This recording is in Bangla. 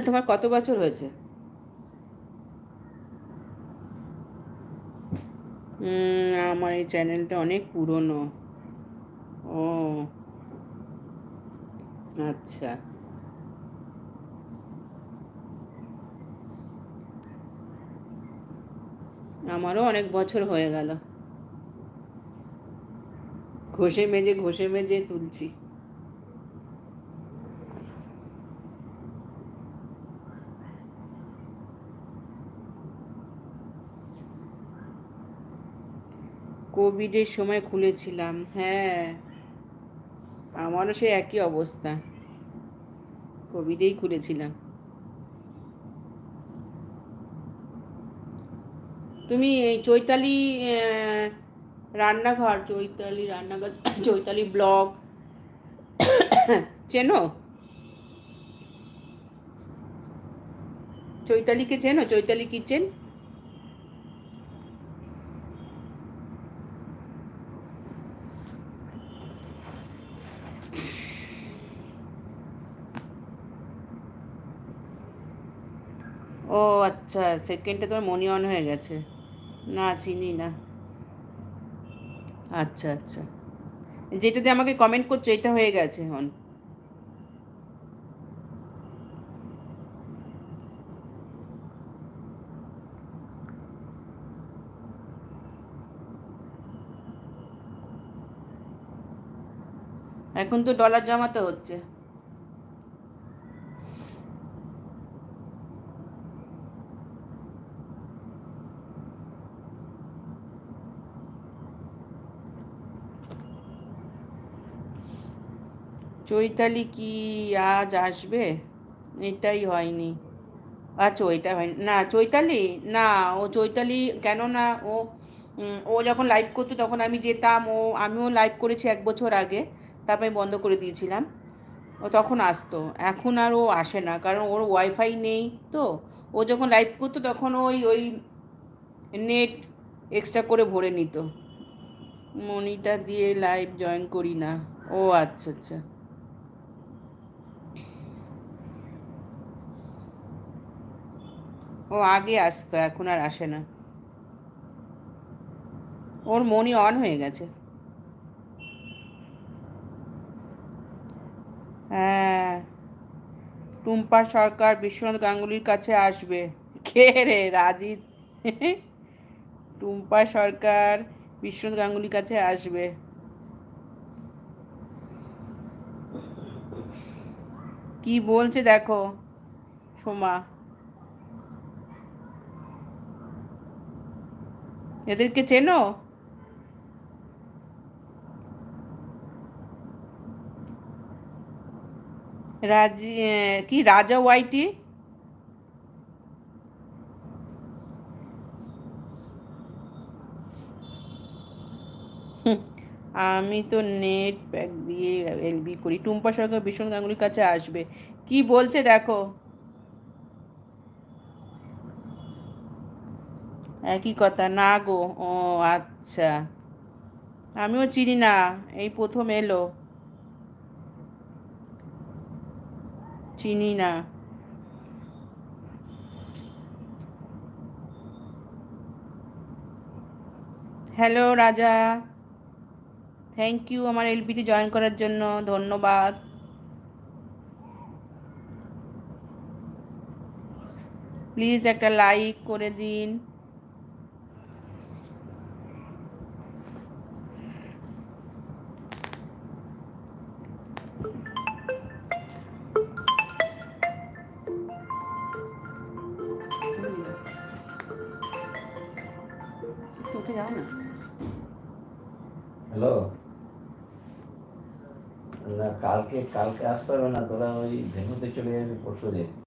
তোমার কত বছর হয়েছে? আমার এই চ্যানেলটা অনেক পুরনো। ও আচ্ছা। আমারও অনেক বছর হয়ে গেল। ঘষে মেজে তুলছি। কোভিডের সময় খুলেছিলাম, হ্যাঁ। আমারও সেই একই অবস্থা, কোভিডেই খুলেছিলাম। তুমি এই চৈতালি রান্নাঘর চৈতালি ব্লগ চেনো? চৈতালিকে চেনো? চৈতালি কিচেন। ও আচ্ছা, সেকেন্ডটা তোমার মনি অন হয়ে গেছে। না, চিনি না। আচ্ছা আচ্ছা, যেটাতে আমাকে কমেন্ট করছো এটা হয়ে গেছে হন। এখন তো ডলার জমাতে হচ্ছে। চৈতালি কি আজ আসবে? এটাই হয়নি। আচ্ছা, ওইটা হয়নি না চৈতালি। না, ও চৈতালি কেন না, ও যখন লাইভ করতো তখন আমি যেতাম। আমিও লাইভ করেছি 1 বছর আগে, তারপরে বন্ধ করে দিয়েছিলাম। ও তখন আসতো। এখন আর ও আসে না, কারণ ওর ওয়াইফাই নেই। তো ও যখন লাইভ করতো তখন ওই ওই নেট এক্সট্রা করে ভরে নিত। মনিটা দিয়ে লাইভ জয়েন করি না। ও আচ্ছা আচ্ছা। ও আগে আসতো, এখন আর আসে না। ওর মনি অন হয়ে গেছে। হ্যাঁ, টুম্পা সরকার বিশ্বনাথ গাঙ্গুলির কাছে আসবে। কে রে, রাজিত? টুম্পা সরকার বিশ্বনাথ গাঙ্গুলির কাছে আসবে। কি বলছে দেখো, সোমা। এদেরকে চেনো? কি রাজা ওয়াইটি? হুম, আমি তো নেট প্যাক দিয়ে এলবি করি। টুম্পা সরকার বিশ্বনাথ গাঙ্গুলির কাছে আসবে। কি বলছে দেখো। একই কথা না গো। ও আচ্ছা, আমিও চিনি না, এই প্রথম এলো। চিনি না। হ্যালো রাজা, থ্যাংক ইউ আমার এলবিতে জয়েন করার জন্য, ধন্যবাদ। প্লিজ একটা লাইক করে দিন। উঠে যাও না। হ্যালো। না, কালকে কালকে আসতে হবে না, তোরা ওই ভেন্যুতে চলে যাবি পরশু দিন।